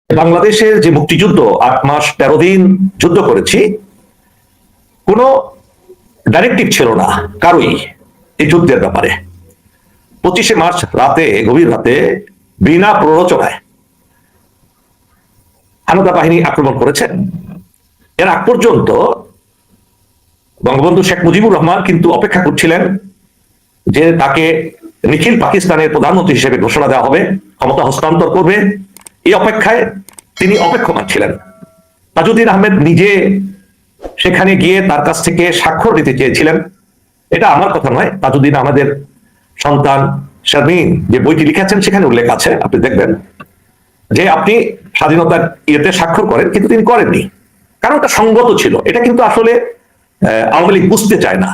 বাংলাদেশের যে মুক্তিযুদ্ধ 8 মাস 13 দিন যুদ্ধ করেছি, কোনো ডাইরেক্টিভ ছিল না কারোই এই যুদ্ধের ব্যাপারে। 25শে মার্চ রাতে, গভীর রাতে বিনা প্ররোচনায় হানাদার বাহিনী আক্রমণ করেছে। এর আগ পর্যন্ত বঙ্গবন্ধু শেখ মুজিবুর রহমান কিন্তু অপেক্ষা করছিলেন যে তাকে নিখিল পাকিস্তানের প্রধানমন্ত্রী হিসেবে ঘোষণা দেওয়া হবে, ক্ষমতা হস্তান্তর করবে। এই অপেক্ষায় তিনি অপেক্ষমান ছিলেন। তাজউদ্দিন আহমেদ নিজে সেখানে গিয়ে তার কাছ থেকে স্বাক্ষর নিতে চেয়েছিলেন। এটা আমার কথা নয়, তাজউদ্দিন আহমেদের সন্তান শারমিন যে বইটি লিখেছেন সেখানে উল্লেখ আছে, আপনি দেখবেন যে আপনি স্বাধীনতার ইয়েতে স্বাক্ষর করেন, কিন্তু তিনি করেননি। কারণ এটা সঙ্গত ছিল। এটা কিন্তু আসলে আওয়ামী লীগ বুঝতে চায় না।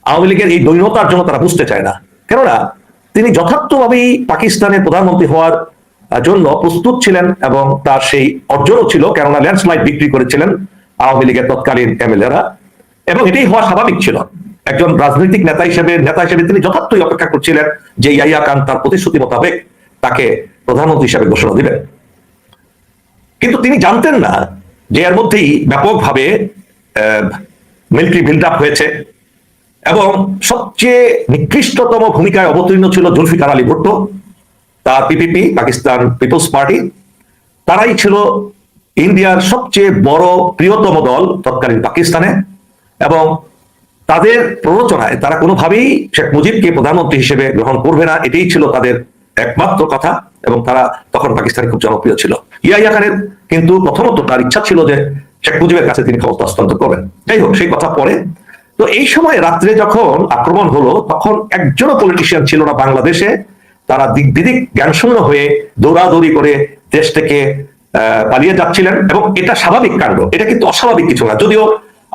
আওয়ামী লীগের এই দৈন্যতার জন্য তারা বুঝতে চায় না। কেননা তিনি যথার্থভাবেই পাকিস্তানের প্রধানমন্ত্রী হওয়ার জন্য প্রস্তুত ছিলেন এবং তার সেই অর্জনও ছিল, কেননা ল্যান্ডস্লাইড বিক্রি করেছিলেন আওয়ামী লীগের তৎকালীন এমএলএরা, এবং এটাই হওয়া স্বাভাবিক ছিল। একজন রাজনৈতিক নেতা হিসেবে তিনি যথার্থই অপেক্ষা করছিলেন যে ইয়াহিয়া খান তার প্রতিশ্রুতি মোতাবেক তাকে প্রধানমন্ত্রী হিসেবে ঘোষণা দিবেন। কিন্তু তিনি জানতেন না যে এর মধ্যেই ব্যাপকভাবে মিলিটারি বিল্ড আপ হয়েছে এবং সবচেয়ে নিকৃষ্টতম ভূমিকায় অবতীর্ণ ছিল জুলফিকার আলী ভুট্টো, তার পিপিপি, পাকিস্তান পিপলস পার্টি। তারাই ছিল ইন্ডিয়ার সবচেয়ে বড় প্রিয়তম দল তৎকালীন পাকিস্তানে, এবং তাদের প্ররোচনায় তারা কোনোভাবেই শেখ মুজিবকে প্রধানমন্ত্রী হিসেবে গ্রহণ করবে না, এটাই ছিল তাদের একমাত্র কথা। এবং তারা তখন পাকিস্তানে খুব জনপ্রিয় ছিল। ইয়াহিয়া খানের কিন্তু প্রথমত তার ইচ্ছা ছিল যে শেখ মুজিবের কাছে তিনি ক্ষমতা হস্তান্তর করবেন। যাই হোক, সেই কথা পরে। তো এই সময় রাত্রে যখন আক্রমণ হলো, তখন একজনও পলিটিশিয়ান ছিল না বাংলাদেশে। তারা দিক বিদিক জ্ঞানশূন্য হয়ে দৌড়াদৌড়ি করে দেশ থেকে পালিয়ে যাচ্ছিলেন, এবং এটা স্বাভাবিক কাণ্ড, এটা কিন্তু অস্বাভাবিক কিছু না, যদিও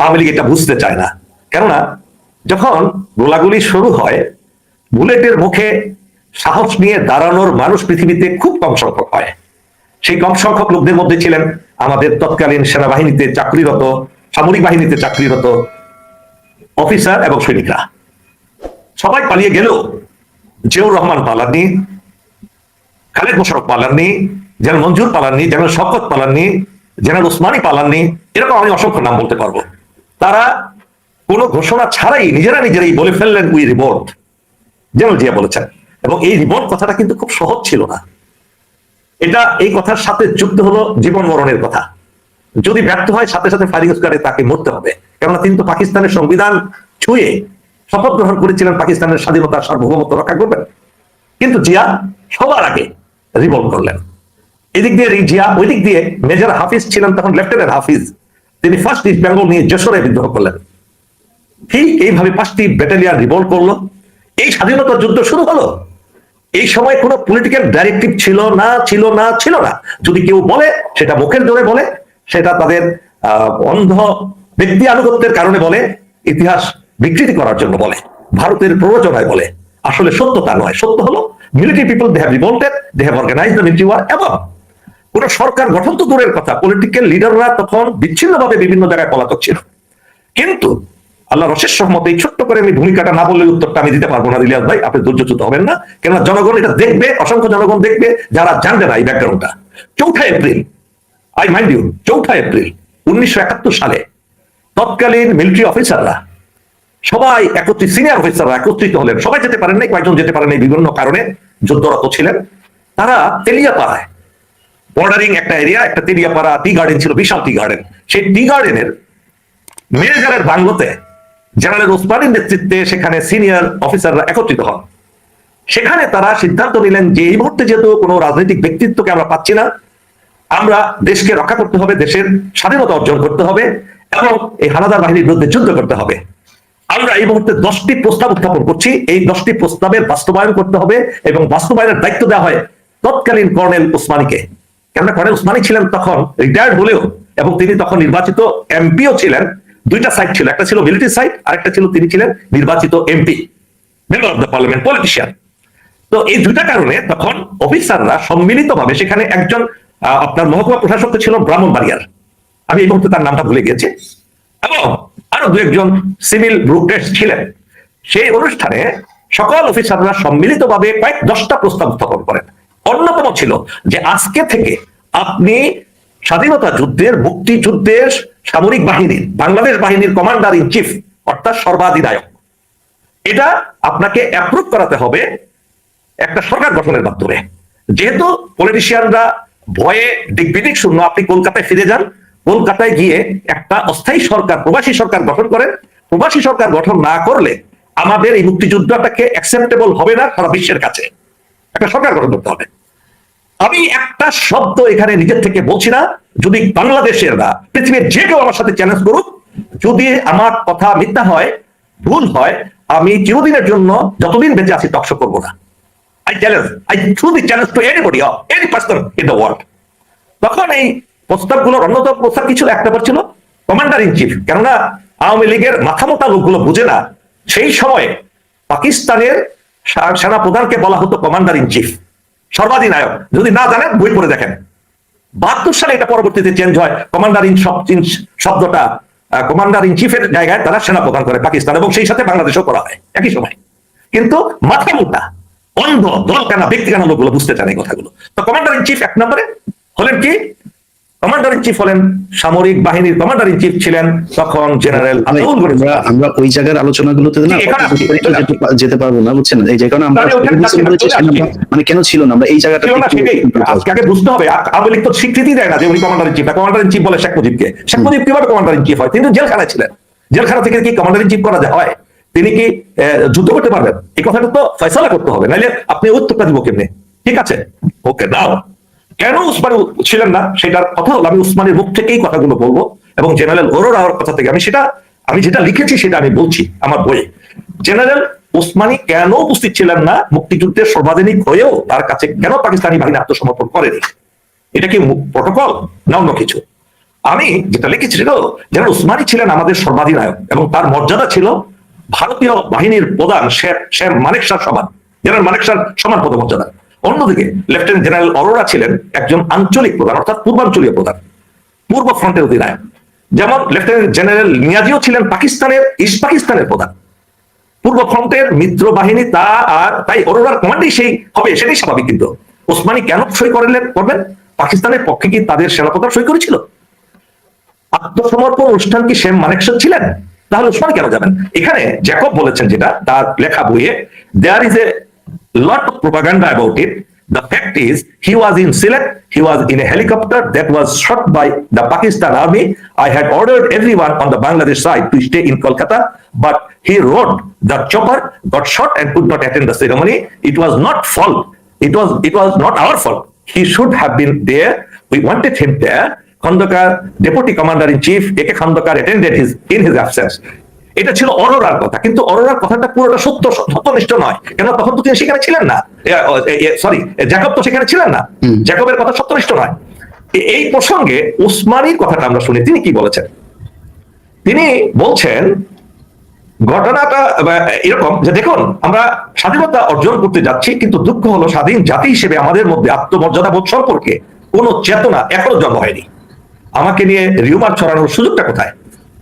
আওয়ামী লীগ এটা বুঝতে চায় না। কেননা যখন গোলাগুলি শুরু হয়, বুলেটের মুখে সাহস নিয়ে দাঁড়ানোর মানুষ পৃথিবীতে খুব কম সংখ্যক হয়। সেই কম সংখ্যক লোকদের মধ্যে ছিলেন আমাদের তৎকালীন সেনাবাহিনীতে চাকরিরত, সামরিক বাহিনীতে চাকরিরত অফিসার এবং সৈনিকরা। সবাই পালিয়ে গেল, জিয়াউর রহমান পালাননি, খালেদ মোশাররফ পালাননি, জেনারেল মঞ্জুর পালাননি, জেনারেল শওকত পালাননি, জেনারেল ওসমানী পালাননি, এরকম আমি অসংখ্য নাম বলতে পারবো। তারা কোনো ঘোষণা ছাড়াই নিজেরাই বলে ফেললেন উই রিভোল্ট, জেনারেল জিয়া বলেছেন। এবং এই রিভোল্ট কথাটা কিন্তু খুব সহজ ছিল না। এটা এই কথার সাথে যুক্ত হলো জীবন মরণের কথা। যদি ব্যর্থ হয়, সাথে সাথে ফায়ারিং স্কোয়াডে তাকে মরতে হবে, কেননা তিনি তো পাকিস্তানের সংবিধান ছুঁয়ে শপথ গ্রহণ করেছিলেন পাকিস্তানের স্বাধীনতার সার্বভৌমত্ব রক্ষা করবেন। কিন্তু জিয়া সবার আগে রিভোল্ট করলেন। এদিক দিয়ে জিয়া, ওই দিক দিয়ে মেজর হাফিজ ছিলেন তখন, লেফটেন্যান্ট হাফিজ, তিনি ফার্স্ট ইস্ট বেঙ্গল নিয়ে যশোরে বিদ্রোহ করলেন। ঠিক এইভাবে 5টি ব্যাটালিয়ন রিভোল্ট করলো, এই স্বাধীনতার যুদ্ধ শুরু হলো। এই সময় কোনো পলিটিক্যাল ডাইরেক্টিভ ছিল না। যদি কেউ বলে, সেটা মুখের জোরে বলে, সেটা তাদের অন্ধ ব্যক্তি আনুগত্যের কারণে বলে, ইতিহাস বিকৃতি করার জন্য বলে, ভারতের প্ররোচনায় বলে। আসলে সত্য তা নয়। সত্য হলো military people, they have revolted, they have organised the military war. এবং কোন সরকার গঠন তো দূরের কথা, পলিটিক্যাল লিডাররা তখন বিচ্ছিন্নভাবে বিভিন্ন জায়গায় পলাতক ছিল। কিন্তু আল্লাহর অশেষ রহমতে, এই ছোট্ট করে আমি ভূমিকাটা না বললে উত্তরটা আমি দিতে পারবো না ইলিয়াস ভাই, আপনি ধৈর্যচ্যুত হবেন না, কেননা জনগণ এটা দেখবে, অসংখ্য জনগণ দেখবে যারা জানবে না এই ব্যাকগ্রাউন্ডটা। 4 April, I mind you, 4 April 1971 সালে তৎকালীন মিলিটারি অফিসাররা সবাই একত্রিত, সিনিয়র অফিসাররা একত্রিত হলেন। সবাই যেতে পারেন নাই, কয়েকজন যেতে পারেন নাই, বিভিন্ন কারণে যুদ্ধরত ছিলেন। তারা তেলিয়াপাড়ায়, বর্ডারিং একটা এরিয়া, একটা তেলিয়াপাড়া টি গার্ডেন ছিল, বিশাল টি গার্ডেন। সেই টি গার্ডেনের ম্যানেজারের বাংলোতে জেনারেল ওসমানীর নেতৃত্বে সেখানে সিনিয়র অফিসাররা একত্রিত হন। সেখানে তারা সিদ্ধান্ত নিলেন যে এই মুহূর্তে যেহেতু কোনো রাজনৈতিক ব্যক্তিত্বকে আমরা পাচ্ছি না, আমরা দেশকে রক্ষা করতে হবে, দেশের স্বাধীনতা অর্জন করতে হবে, এবং এই হানাদার বাহিনীর বিরুদ্ধে যুদ্ধ করতে হবে। আমরা এই মুহূর্তে 10টি প্রস্তাব উত্থাপন করছি। এই 10টি প্রস্তাবের বাস্তবায়ন করতে হবে, এবং বাস্তবায়নের দায়িত্ব দেওয়া হয় তৎকালীন কর্নেল ওসমানীকে। কেননা কর্নেল ওসমানী ছিলেন তখন রিটায়ার্ড হলেও, এবং তিনি তখন নির্বাচিত এমপিও ছিলেন। 2টা সাইড ছিল, একটা ছিল মিলিটারি সাইড, আরেকটা ছিল তিনি ছিলেন নির্বাচিত MP, member of the parliament, politician. তো এই 2টা কারণে তখন অফিসাররা সম্মিলিতভাবে, সেখানে একজন আপনার মহকুমা প্রশাসক ছিল ব্রাহ্মণবাড়িয়ার, আমি এই মুহূর্তে তার নামটা ভুলে গিয়েছি, এবং আরো 2-1জন সিভিল ব্রুকেটস ছিলেন। সেই অনুষ্ঠানে সকল অফিসাররা সম্মিলিতভাবে কয়েক 10টা প্রস্তাব উত্থাপন করেন। অন্যতম ছিল যে আজকে থেকে আপনি স্বাধীনতা যুদ্ধের, মুক্তিযুদ্ধের সামরিক বাহিনীর, বাংলাদেশ বাহিনীর কমান্ডার ইন চিফ অর্থাৎ সর্বাধিনায়ক। এটা আপনাকে অ্যাপ্রুভ করাতে হবে একটা সরকার গঠনের মাধ্যমে। যেহেতু পলিটিশিয়ানরা ভয়ে দিকবিদিক শূন্য, আপনি কলকাতায় ফিরে যান, কলকাতায় গিয়ে একটা অস্থায়ী সরকার, প্রবাসী সরকার গঠন করেন। প্রবাসী সরকার গঠন না করলে আমাদের এই মুক্তিযুদ্ধটাকে অ্যাকসেপ্টেবল হবে না সারা বিশ্বের কাছে। একটা সরকার গঠন করতে হবে। আমি একটা শব্দ এখানে নিজের থেকে বলছি না, যদি বাংলাদেশের না পৃথিবীর যে কেউ আমার সাথে চ্যালেঞ্জ করুক, যদি আমার কথা মিথ্যা হয়, ভুল হয়, আমি চিরদিনের জন্য যতদিন বেঁচে আছি টকশো করবো না। I threw the challenge to anybody or any person in the world. তখন এই প্রস্তাবগুলোর অন্যতম প্রস্তাব কি ছিল? একটা ছিল কমান্ডার ইন চিফ। কেননা আওয়ামী লীগের মাথামোটা লোকগুলো বুঝে না, সেই সময়ে পাকিস্তানের সেনা প্রধানকে বলা হতো কমান্ডার ইন চিফ, সর্বাধিনায়ক। যদি না জানেন বই পড়ে দেখেন। 72 সালে এটা পরবর্তীতে চেঞ্জ হয়, কমান্ডার ইন শব্দটা কমান্ডার ইন চিফের জায়গায় তারা সেনা প্রধান করে পাকিস্তান, এবং সেই সাথে বাংলাদেশও করা হয় একই সময়। কিন্তু মাথামোটা অন্ধ দল কেনা ব্যক্তি কেনা লোকগুলো বুঝতে চান এই কথাগুলো। তো কমান্ডার ইন চিফ এক নম্বরে হলেন কি? কমান্ডার ইন চিফ হলেন সামরিক বাহিনীর কমান্ডার ইন চিফ ছিলেন তখন জেনারেল। আমরা ওই জায়গার আলোচনাগুলোতে না যেতে পারবো না, বুঝছেন? এই জায়গায় আমরা মানে কেন ছিল না, আমরা এই জায়গাটা আজকে বুঝতে হবে। আওয়ামী লীগ তো স্বীকৃতি দেয় না যে উনি commander in chief. Commander in chief বলে শেখ মুজিবকে। শেখ মুজিব কিভাবে কমান্ডার ইন চিফ হয়? তিনি জেলখানায় ছিলেন। জেলখানা থেকে কি কমান্ডার ইন চিফ করা হয়? তিনি কি যুদ্ধ করতে পারবেন? এই কথাটা তো ফয়সালা করতে হবে, নাইলে আপনি উত্তরটা দিব কেমনে? ঠিক আছে, ওকে দাও। কেন উসমানী ছিলেন না সেটার কথা হলো, আমি উসমানীর মুখ থেকেই কথাগুলো বলবো, এবং জেনারেল অরোরার কথা থেকে আমি যেটা লিখেছি সেটা আমি বলছি আমার বইয়ে। জেনারেল উসমানী কেন উপস্থিত ছিলেন না মুক্তিযুদ্ধের সর্বাধিনায়ক হয়েও? তার কাছে কেন পাকিস্তানি বাহিনী আত্মসমর্পণ করেনি? এটা কি প্রটোকল না অন্য কিছু? আমি যেটা লিখেছি সেটা জেনারেল উসমানী ছিলেন আমাদের সর্বাধিনায়ক, এবং তার মর্যাদা ছিল ভারতীয় বাহিনীর প্রধান শের মানেকশার সমান, জেনারেল মানেকশার সমান পদমর্যাদা। অন্যদিকে লেফটেন্যান্ট জেনারেল অরোরা ছিলেন একজন আঞ্চলিক প্রধান, অর্থাৎ পূর্বাঞ্চলীয় প্রধান, পূর্ব ফ্রন্টের অধিনায়ক। যেমন লেফটেন্যান্ট জেনারেল নিয়াজিও ছিলেন পাকিস্তানের ইস্ট পাকিস্তানের প্রধান, পূর্ব ফ্রন্টের মিত্র বাহিনী। তাই অরোরার কমান্ডেই সেই হবে, সেটাই স্বাভাবিক। কিন্তু ওসমানী কেন সই করবেন? পাকিস্তানের পক্ষে কি তাদের সেনাপ্রধান সই করেছিল? আত্মসমর্পণ অনুষ্ঠান কি শেম মানেকশা ছিলেন? তাহলে ওসমান কেন যাবেন? এখানে জ্যাকব বলেছেন, যেটা তার লেখা বইয়ে, there is a lot of propaganda about it. The fact is, he was in Sylhet, he was in a helicopter that was shot by the Pakistan army. I had ordered everyone on the Bangladesh side to stay in Kolkata, but he rode the chopper, got shot and could not attend the ceremony. It was not fault. It was not our fault. He should have been there. We wanted him there. Khandakar, Deputy Commander in Chief A.K. Khandakar attended in his absence. এটা ছিল অরোরার কথা, কিন্তু অরোরার কথাটা পুরোটা সত্যনিষ্ঠ নয়। কেন? তখন তো তিনি সেখানে ছিলেন না, সরি জ্যাকব তো সেখানে ছিলেন না। জ্যাকবের কথা সত্যনিষ্ঠ নয়। এই প্রসঙ্গে উসমানীর কথাটা আমরা শুনি, তিনি কি বলেছেন? তিনি বলছেন ঘটনাটা এরকম যে, দেখুন আমরা স্বাধীনতা অর্জন করতে যাচ্ছি, কিন্তু দুঃখ হলো স্বাধীন জাতি হিসেবে আমাদের মধ্যে আত্মমর্যাদা বোধ সম্পর্কে কোনো চেতনা এখনো জন্ম হয়নি। আমাকে নিয়ে রিউমার ছড়ানোর সুযোগটা কোথায়?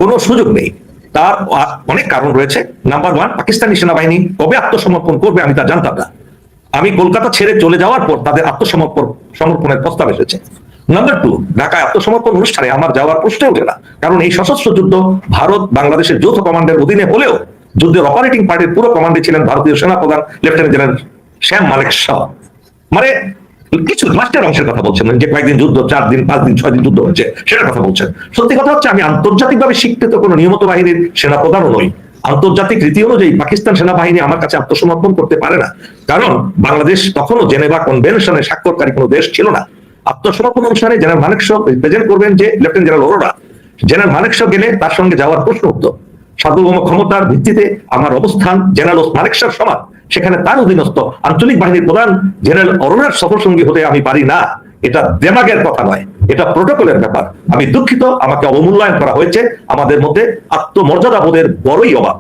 কোনো সুযোগ নেই। তার অনেক কারণ রয়েছে। নাম্বার 1, পাকিস্তানি সেনাবাহিনী কবে আত্মসমর্পণ করবে আমি তা জানতাম না। আমি কলকাতা ছেড়ে চলে যাওয়ার পর তাদের সমর্পণের প্রস্তাব এসেছে। নাম্বার 2, ঢাকায় আত্মসমর্পণ অনুষ্ঠানে আমার যাওয়ার প্রশ্ন ওঠে না, কারণ এই সশস্ত্র যুদ্ধ ভারত বাংলাদেশের যৌথ কমান্ডের অধীনে হলেও যুদ্ধের অপারেটিং পার্টির পুরো কমান্ডে ছিলেন ভারতীয় সেনা প্রধান লেফটেন্যান্ট জেনারেল শ্যাম মানেকশা। মানে কিছু লাস্টের অংশের কথা বলছেন, যে কয়েকদিন যুদ্ধ, 4 দিন 5 দিন 6 দিন যুদ্ধ হচ্ছে, সেটার কথা বলছেন। সত্যি কথা হচ্ছে, আমি আন্তর্জাতিকভাবে স্বীকৃত কোনো নিয়মিত বাহিনীর সেনাপ্রধানও নই। আন্তর্জাতিক রীতি অনুযায়ী পাকিস্তান সেনাবাহিনী আমার কাছে আত্মসমর্পণ করতে পারে না, কারণ বাংলাদেশ তখনও জেনেভা কনভেনশনে স্বাক্ষরকারী কোনো দেশ ছিল না। আত্মসমর্পণ অনুষ্ঠানে জেনারেল মানেকশা প্রেজেন্ট করবেন যে লেফটেন্যান্ট জেনারেল অরোরা। জেনারেল মানেকশা গেলে তার সঙ্গে যাওয়ার প্রশ্ন উঠত। সার্বভৌম ক্ষমতার ভিত্তিতে আমার অবস্থান জেনারেল মানেকশার সমান, সেখানে তার অধীনস্থ আঞ্চলিক বাহিনীর প্রধান জেনারেল অরোরার সফর সঙ্গী হতে আমি পারি না। এটা দেমাগের কথা নয়, এটা প্রোটোকলের ব্যাপার। আমি দুঃখিত, আমাকে অবমূল্যায়ন করা হয়েছে। আমাদের মধ্যে আত্মমর্যাদা বোধের বড়ই অভাব।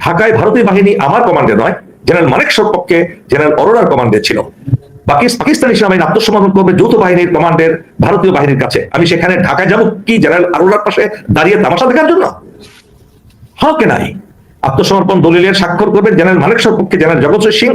ঢাকায় ভারতীয় বাহিনী আমার কমান্ডে নয়, জেনারেল মানেকশার পক্ষে জেনারেল অরোরার কমান্ডে ছিল। পাকিস্তানি সেনাবাহিনী আত্মসমর্পণ করবে যৌথ বাহিনীর কমান্ডের ভারতীয় বাহিনীর কাছে। আমি সেখানে ঢাকায় যাবো কি জেনারেল অরোরার পাশে দাঁড়িয়ে তামাশা দেখার জন্য? হ্যাঁ কে নাই? আত্মসমর্পণ দলিলের স্বাক্ষর করবেন জেনারেল মানেকশার পক্ষে জেনারেল জগৎ সিং,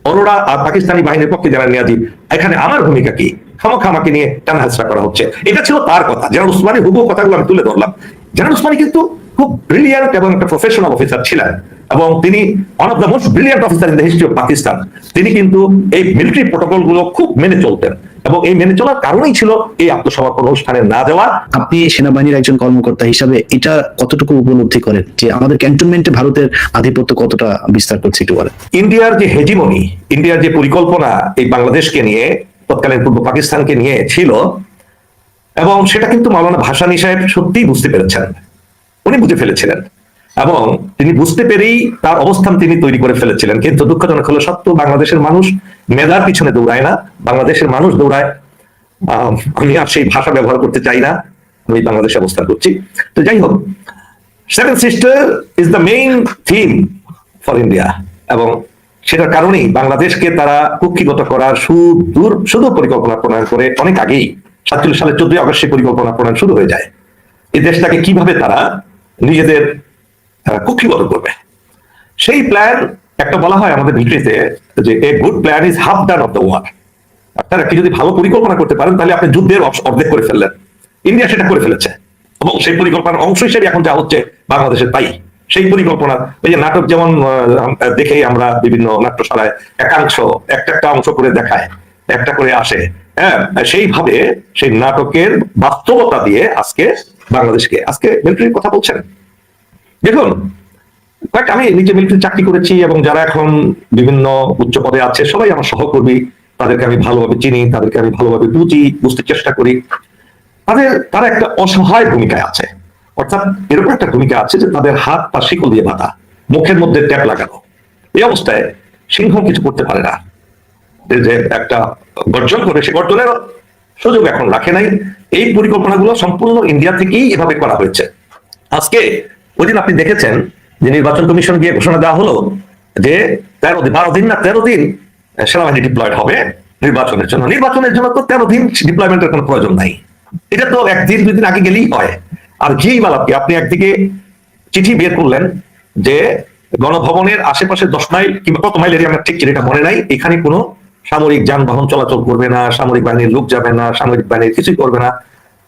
অরোরা আর পাকিস্তানি বাহিনীর পক্ষে জেনারেল নিয়াজি, এখানে আমার ভূমিকা কি? খামোখা আমাকে নিয়ে টানাহাসরা করা হচ্ছে। এটা ছিল তার কথা। জেনারেল উসমানী হুবহু কথাগুলো আমি তুলে ধরলাম। জেনারেল উসমানী কিন্তু খুব ব্রিলিয়ান্ট এবং একটা প্রফেশনাল অফিসার ছিলেন, এবং তিনি one of the most brilliant officer in the history of Pakistan. তিনি কিন্তু এই মিলিটারি প্রোটোকল গুলো খুব মেনে চলতেন, এবং এই মেনে চলার কারণেই ছিল এই আত্মসমর্পণ অনুষ্ঠানে না যাওয়া। আপনি সেনাবাহিনীর একজন কর্মকর্তা হিসাবে এটা কতটুকু উপলব্ধি করেন যে আমাদের ক্যান্টনমেন্টে ভারতের আধিপত্য কতটা বিস্তার করছে, একটু বলেন। ইন্ডিয়ার যে হেজিমনি, ইন্ডিয়ার যে পরিকল্পনা এই বাংলাদেশকে নিয়ে, তৎকালীন পূর্ব পাকিস্তানকে নিয়ে ছিল, এবং সেটা কিন্তু মাওলানা ভাসানী সাহেব সত্যিই বুঝতে পেরেছেন। উনি বুঝে ফেলেছিলেন, এবং তিনি বুঝতে পেরেই তার অবস্থান তিনি তৈরি করে ফেলেছিলেন। কিন্তু দুঃখজনক হলো সত্য, বাংলাদেশের মানুষ মেধার পিছনে দৌড়ায় না, বাংলাদেশের মানুষ দৌড়ায়, আমি আর সেই ভাষা ব্যবহার করতে চাই না, আমি বাংলাদেশে অবস্থান করছি। তো যাই হোক, seven sister is the main theme for India, এবং সেটার কারণেই বাংলাদেশকে তারা কুক্ষিগত করার শুধু পরিকল্পনা প্রণয়ন করে অনেক আগেই 47 সালের 14 আগস্ট সেই পরিকল্পনা প্রণয়ন শুরু হয়ে যায়। এই দেশটাকে কিভাবে তারা নিজেদের কুক্ষিগত করবে, সেই প্ল্যান একটা বলা হয় আমাদের ভিত্তিতে যে a good plan is half done of the war. আপনারা কি যদি ভালো পরিকল্পনা করতে পারেন তাহলে আপনি যুদ্ধের অর্ধেক করে ফেললেন। ইন্ডিয়া সেটা করে ফেলেছে, এবং সেই পরিকল্পনার অংশ হিসেবে এখন যা হচ্ছে বাংলাদেশের তাই। সেই পরিকল্পনা, এই যে নাটক যেমন দেখেই আমরা বিভিন্ন নাট্যশালায় একাংশ একটা অংশ করে দেখায়, একটা করে আসে, হ্যাঁ, সেইভাবে সেই নাটকের বাস্তবতা দিয়ে আজকে বাংলাদেশকে, আজকে মিলিটারির কথা বলছেন। দেখুন, আমি নিজে মিলিটারি চাকরি করেছি, এবং যারা এখন বিভিন্ন উচ্চ পদে আছে সবাই আমার সহকর্মী, তাদেরকে আমি ভালোভাবে চিনি, তাদেরকে আমি ভালোভাবে বুঝতে চেষ্টা করি। তারা একটা অসহায় ভূমিকায় আছে, অর্থাৎ এরকম একটা ভূমিকা আছে যে তাদের হাত পা শিকল দিয়ে বাঁধা, মুখের মধ্যে ট্যাপ লাগানো। এই অবস্থায় সিংহ কিছু করতে পারে না, যে একটা গর্জন করে সে গর্জনের সুযোগ এখন রাখে নাই। এই পরিকল্পনাগুলো সম্পূর্ণ ইন্ডিয়া থেকেই এভাবে করা হয়েছে। আজকে ওই দিন আপনি দেখেছেন যে নির্বাচন কমিশন গিয়ে ঘোষণা দেওয়া হলো যে 12 দিন না 13 দিন সেনাবাহিনী ডিপ্লয়েড হবে নির্বাচনের জন্য। নির্বাচনের জন্য তো 13 দিন ডিপ্লয়মেন্টের কোনো প্রয়োজন নাই, এটা তো 1 দিন 2 দিন আগে গেলেই হয়। আর ঘি মালাপকে আপনি একদিকে চিঠি বের করলেন যে গণভবনের আশেপাশে 10 মাইল কিংবা কত মাইল এরিয়া, আমার ঠিক চিঠিটা মনে নাই, এখানে কোনো সামরিক যানবাহন চলাচল করবে না, সামরিক বাহিনীর লোক যাবে না, সামরিক বাহিনীর কিছুই করবে না।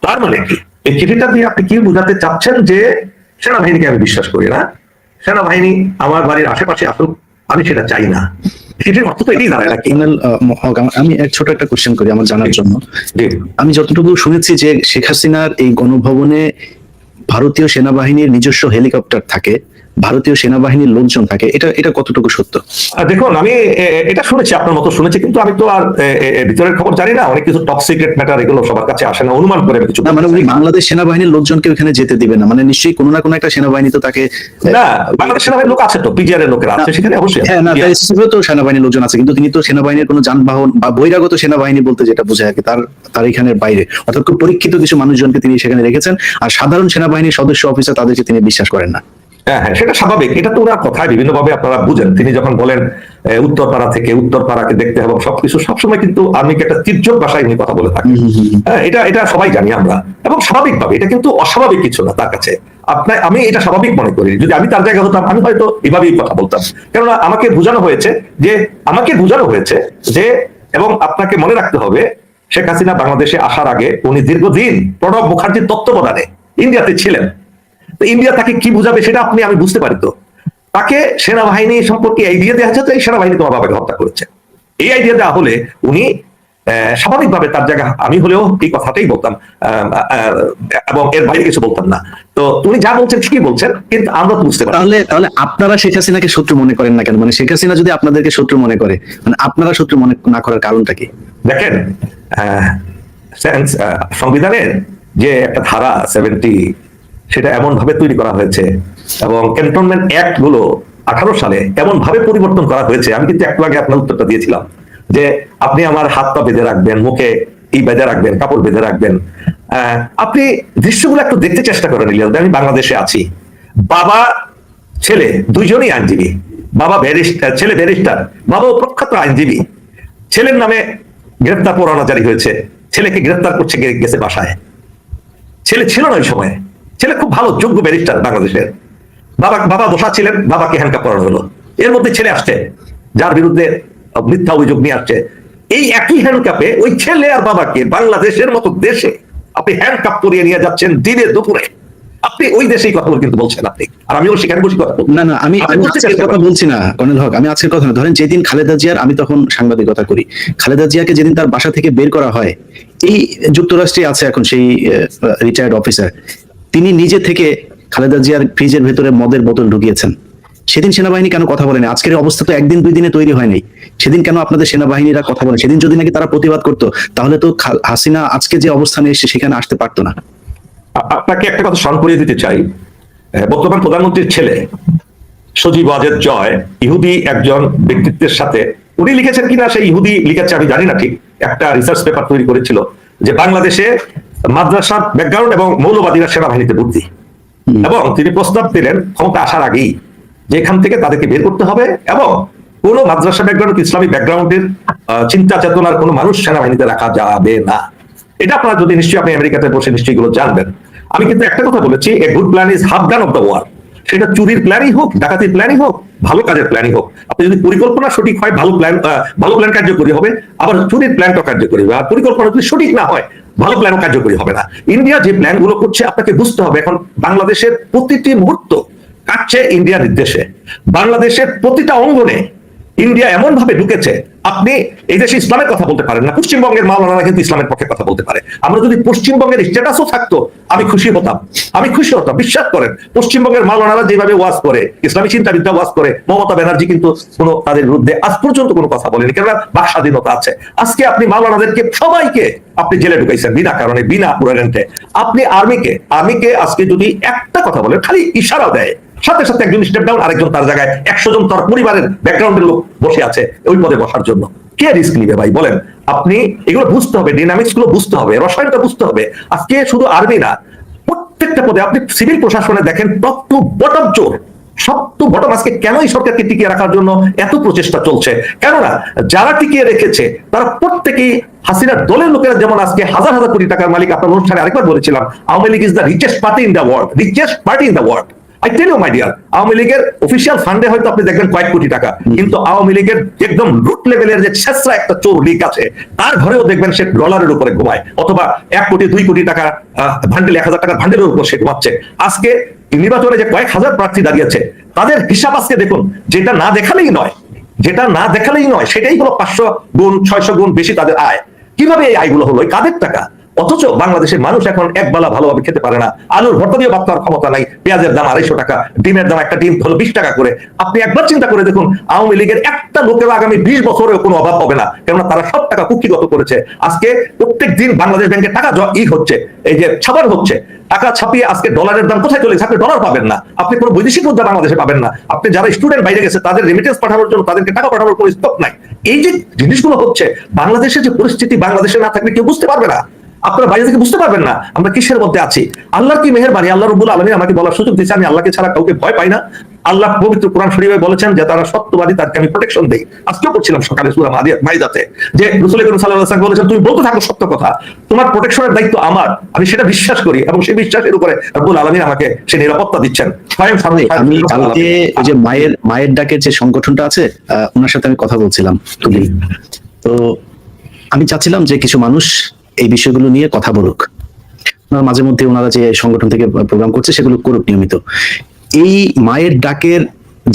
তার মানে কি এই চিঠিটা দিয়ে আপনি কি বোঝাতে চাচ্ছেন? যে সেনাবাহিনীকে আমি বিশ্বাস করি না, সেনাবাহিনী আমার বাড়ির আশেপাশে আসুক, আমি সেটা চাই না। চিঠির অর্থ তো এটাই দাঁড়ায় নাকি? আমি এক ছোট একটা কোশ্চেন করি আমার জানার জন্য। আমি যতটুকু শুনেছি যে শেখ হাসিনার এই গণভবনে ভারতীয় সেনাবাহিনীর নিজস্ব হেলিকপ্টার থাকে, ভারতীয় সেনাবাহিনীর লোকজন থাকে, এটা কতটুকু সত্য? দেখুন, আমি এটা শুনেছি, আপনার মতো শুনেছি, কিন্তু আমি তো আর ভিতরের খবর জানি না। অনেক কিছু টপ সিক্রেট ম্যাটার, এগুলো সবার কাছে আসে না, অনুমান করে কিছু না। মানে বাংলাদেশ সেনাবাহিনীর লোকজনকে ওখানে যেতে দিবে না, মানে নিশ্চয়ই কোনো না কোনো একটা সেনাবাহিনী তো তাকে। না, বাংলাদেশ সেনাবাহিনীর লোক আছে তো, পিজিআর এর লোকেরা আছে সেখানে, অবশ্যই। হ্যাঁ, না, তো সেনাবাহিনীর লোকজন আছে, কিন্তু তিনি তো সেনাবাহিনীর কোনো যানবাহন বা বহিরাগত সেনাবাহিনী বলতে যেটা বোঝায় আর কি, তার এখানের বাইরে, অর্থাৎ খুব পরীক্ষিত কিছু মানুষজনকে তিনি সেখানে রেখেছেন। আর সাধারণ সেনাবাহিনীর সদস্য অফিসার তাদেরকে তিনি বিশ্বাস করেন না। হ্যাঁ, সেটা স্বাভাবিক। এটা তো ওনার কথায় বিভিন্ন ভাবে আপনারা বুঝেন। তিনি যখন বলেন উত্তরপাড়া থেকে উত্তরপাড়াকে দেখতে হবে সবকিছু, সবসময় কিন্তু আমি একটা তীর্যক ভাষায় উনি কথা বলে থাকি। এটা সবাই জানি আমরা, এবং স্বাভাবিকভাবে এটা কিন্তু অস্বাভাবিক কিছু না তার কাছে। আমি এটা স্বাভাবিক মনে করি। যদি আমি তার জায়গায় হতাম আমি হয়তো এভাবেই কথা বলতাম, কেননা আমাকে বোঝানো হয়েছে যে এবং আপনাকে মনে রাখতে হবে, শেখ হাসিনা বাংলাদেশে আসার আগে উনি দীর্ঘদিন প্রণব মুখার্জির তত্ত্বাবধানে ইন্ডিয়াতে ছিলেন। তো ইন্ডিয়া তাকে কি বুঝাবে সেটা আমি বুঝতে পারি। তো তাকে সেনাবাহিনী সম্পর্কে আইডিয়া দেওয়া হচ্ছে, তো এই সেনাবাহিনী তোমার বাবাকে হত্যা করেছে, এই আইডিয়া দেওয়া হলে উনি স্বাভাবিকভাবে তার জায়গা আমি হলেও এই কথাটাই বলতাম, এবং এর বাইরে কিছু বলতাম না। তো উনি যা বলছেন ঠিকই বলছেন, কিন্তু আমরা বুঝতে পারি। তাহলে আপনারা শেখ হাসিনাকে শত্রু মনে করেন না কেন? মানে শেখ হাসিনা যদি আপনাদেরকে শত্রু মনে করে, মানে আপনারা শত্রু মনে না করার কারণটা কি? দেখেন, সংবিধানের যে একটা ধারা 70, সেটা এমন ভাবে তৈরি করা হয়েছে, এবং ক্যান্টনমেন্ট অ্যাক্ট গুলো 18 সালে এমন ভাবে পরিবর্তন করা হয়েছে। আমি কিন্তু একটু আগে আপনার উত্তরটা দিয়েছিলাম যে আপনি আমার হাত পা বেঁধে রাখবেন, মুখে বেঁধে রাখবেন, কাপড় বেঁধে রাখবেন। আপনি দৃশ্যগুলো একটু দেখতে চেষ্টা করেন। আমি বাংলাদেশে আছি, বাবা ছেলে দুইজনই আইনজীবী, বাবা ব্যারিস্টার, ছেলে ব্যারিস্টার, বাবাও প্রখ্যাত আইনজীবী। ছেলের নামে গ্রেফতার পরোয়ানা জারি হয়েছে, ছেলেকে গ্রেফতার করছে গেছে বাসায়। ছেলে ছিল না ওই সময়, ছেলে খুব ভালো যোগ্য ব্যারিস্টার বাংলাদেশের। বাবা বসা ছিলেন, বাবাকে হ্যান্ডকাপ করানো হলো। এর মধ্যে ছেলে আসছে, যার বিরুদ্ধে মিথ্যা অভিযোগ নিয়ে আসছে। এই একই হ্যান্ডকাপে ওই ছেলে আর বাবাকে বাংলাদেশের মতো দেশে আপনি হ্যান্ডকাপ করিয়ে নিয়ে যাচ্ছেন দিনে দুপুরে। আপনি ওই দেশেই কথা কিন্তু বলছেন আপনি, আর আমিও সেখানে বসে কথা বলছি। না না, আমি আজকের কথা বলছি না কর্নেল হক, আমি আজকের কথা না। ধরেন যেদিন খালেদা জিয়ার, আমি তখন সাংবাদিকতা করি, খালেদা জিয়াকে যেদিন তার বাসা থেকে বের করা হয়, এই যুক্তরাষ্ট্রে আছে এখন সেই রিটায়ার্ড অফিসার, তিনি নিজে থেকে খালেদা জিয়ার ফ্রিজের ভেতরে মদের বোতল ঢুকিয়েছেন। সেদিন সেনাবাহিনী কেন কথা বলেনি? আজকের অবস্থা তো একদিন দুই দিনে তৈরি হয়নি। সেদিন কেন আপনাদের সেনাবাহিনীরা কথা বলে? সেদিন যদি নাকি তারা প্রতিবাদ করতো, তাহলে তো হাসিনা আজকে যে অবস্থানে এসে সেখানে আসতে পারতো না। আপনাকে একটা কথা স্মরণ করিয়ে দিতে চাই, বর্তমান প্রধানমন্ত্রীর ছেলে সজীব ওয়াজেদ জয় ইহুদি একজন ব্যক্তিত্বের সাথে, উনি লিখেছেন কিনা সেই ইহুদি লিখেছে আমি জানি না ঠিক, একটা রিসার্চ পেপার তৈরি করেছিল যে বাংলাদেশে মাদ্রাসা ব্যাকগ্রাউন্ড এবং মৌলবাদীরা সেনাবাহিনীতে ভর্তি, এবং তিনি প্রস্তাব দিলেন ক্ষমতা আসার আগেই যে এখান থেকে তাদেরকে বের করতে হবে, এবং কোন মাদ্রাসা ব্যাকগ্রাউন্ড ইসলামী ব্যাকগ্রাউন্ডের চিন্তা চেতনার কোনো মানুষ সেনাবাহিনীতে রাখা যাবে না। এটা আপনারা যদি নিশ্চয়ই আপনি আমেরিকাতে বসে নিশ্চয়ই এগুলো জানবেন। আমি কিন্তু একটা কথা বলেছি, a good plan is half done of the war. সেটা চুরির প্ল্যানই হোক, ডাকাতির প্ল্যানই হোক, ভালো কাজের প্ল্যানই হোক, আপনি যদি পরিকল্পনা সঠিক হয় ভালো প্ল্যান কার্যকরী হবে, আবার চুরির প্ল্যানটা কার্যকরী হবে। আর পরিকল্পনা যদি সঠিক না হয় ভালো প্ল্যানও কার্যকরী হবে না। ইন্ডিয়া যে প্ল্যান গুলো করছে আপনাকে বুঝতে হবে, এখন বাংলাদেশের প্রতিটি মুহূর্ত কাটছে ইন্ডিয়ার নির্দেশে, বাংলাদেশের প্রতিটা অঙ্গনে ইন্ডিয়া এমন ভাবে ঢুকেছে, আপনি এই দেশে ইসলামের কথা বলতে পারেন না, পশ্চিমবঙ্গের মাওলানারা কিন্তু ইসলামের পক্ষে কথা বলতে পারে। আমরা যদি পশ্চিমবঙ্গের স্ট্যাটাসও থাকতো আমি খুশি হতাম, বিশ্বাস করেন। পশ্চিমবঙ্গের মাওলানারা যেভাবে ওয়াজ করে, ইসলামী চিন্তাবিদ্যা ওয়াজ করে, মমতা ব্যানার্জি কিন্তু কোনো তাদের বিরুদ্ধে আজ পর্যন্ত কোনো কথা বলেনি, কেননা বাক স্বাধীনতা আছে। আজকে আপনি মাওলানাদেরকে সবাইকে আপনি জেলে ঢুকাইছেন বিনা কারণে, বিনা পুরারেন্টে। আপনি আর্মিকে আজকে যদি একটা কথা বলেন, খালি ইশারা দেয়, সাথে সাথে একজন স্টেপ ডাউন, আরেকজন তার জায়গায় 100 জন তার পরিবারের ব্যাকগ্রাউন্ডের লোক বসে আছে ওই পদে বসার জন্য। কে রিস্ক নিবে ভাই বলেন? আপনি এগুলো বুঝতে হবে, ডিনামিক্স গুলো বুঝতে হবে, রসায়নটা বুঝতে হবে। আজকে শুধু আর্মি না, প্রত্যেকটা পদে আপনি সিভিল প্রশাসনে দেখেন, টপ টু বটম চোর, সব টু বটম। আজকে কেন এই সরকারকে টিকিয়ে রাখার জন্য এত প্রচেষ্টা চলছে? কেননা যারা টিকিয়ে রেখেছে তারা প্রত্যেকেই হাসিনার দলের লোকেরা, যেমন আজকে হাজার হাজার কোটি টাকার মালিক। আপনার অনুষ্ঠানে আরেকবার বলেছিলাম, Awami League is the richest party in the world, I tell you my dear, Awami লীগের অফিসিয়াল ফান্ডে হয়তো আপনি দেখবেন কয়েক কোটি টাকা, কিন্তু আওয়ামী লীগের একদম রুট লেভেলের যে ছেসরা একটা চোর লীগ আছে, তার ঘরেও দেখবেন সে ডলারের উপরে ঘুমায়, অথবা 1 কোটি 2 কোটি টাকা ভান্ডেল, 1000 টাকার ভান্ডেলের উপর সে ঘুমাচ্ছে। আজকে নির্বাচনে যে কয়েক হাজার প্রার্থী দাঁড়িয়েছে, তাদের হিসাব আজকে দেখুন, যেটা না দেখালেই নয়, সেটাই হলো 500 গুণ 600 গুণ বেশি তাদের আয়। কিভাবে এই আয়গুলো হলো? কাদের টাকা? অথচ বাংলাদেশের মানুষ এখন এক বেলা ভালোভাবে খেতে পারে না, আলুর ভর্তা দিয়ে ভাত খাওয়ার ক্ষমতা নাই, পেঁয়াজের দাম 250 টাকা, ডিমের দাম একটা ডিম হলো 20 টাকা করে। আপনি একবার চিন্তা করে দেখুন, আওয়ামী লীগের একটা লোকের আগামী 20 বছরেও কোনো অভাব হবে না, কেননা তারা সব টাকা কুক্ষিগত করেছে। আজকে প্রত্যেক দিন বাংলাদেশ ব্যাংকে টাকা হচ্ছে, এই যে ছাপানো হচ্ছে, টাকা ছাপিয়ে আজকে ডলারের দাম কোথায় চলে? আপনি ডলার পাবেন না, আপনি কোনো বৈদেশিক মুদ্রা বাংলাদেশে পাবেন না। আপনি যারা স্টুডেন্ট বাইরে গেছে তাদের রেমিটেন্স পাঠানোর জন্য তাদেরকে টাকা পাঠানোর কোনো স্টক নাই। এই যে জিনিসগুলো হচ্ছে, বাংলাদেশের যে পরিস্থিতি, বাংলাদেশে না থাকলে কেউ বুঝতে পারবে না, আপনারা বাইরে থেকে বুঝতে পারবেন না আমরা কিসের মধ্যে আছি। আল্লাহর কি মেহেরবানি, আল্লাহ রাব্বুল আলামিন আমাকে বলার সুযোগ দিয়েছে, আমি আল্লাহকে ছাড়া কাউকে ভয় পাই না। আল্লাহ পবিত্র কোরআন শরীফে বলেছেন যে তারা সত্যবাদী, তাদেরকে আমি প্রোটেকশন দেই। আজকেও পড়ছিলাম সকালে সূরা মাইদাতে, যে রাসূল করিম সাল্লাল্লাহু আলাইহি ওয়াসাল্লাম বলেছেন, তুমি বলতে থাকো সত্য কথা, তোমার প্রোটেকশনের দায়িত্ব আমার, আমি সেটা বিশ্বাস করি, এবং সেই বিশ্বাসের উপরে রাব্বুল আলামিন আমাকে সেই নিরাপত্তা দিচ্ছেন। আমি কালকে ওই যে মায়ের ডাকের যে সংগঠনটা আছে, ওনার সাথে আমি কথা বলছিলাম, তো আমি চাচ্ছিলাম যে কিছু মানুষ এই বিষয়গুলো নিয়ে কথা বলুক, মাঝে মধ্যে ওনারা যে সংগঠন থেকে প্রোগ্রাম করছে সেগুলো করুক নিয়মিত। এই মায়ের ডাকের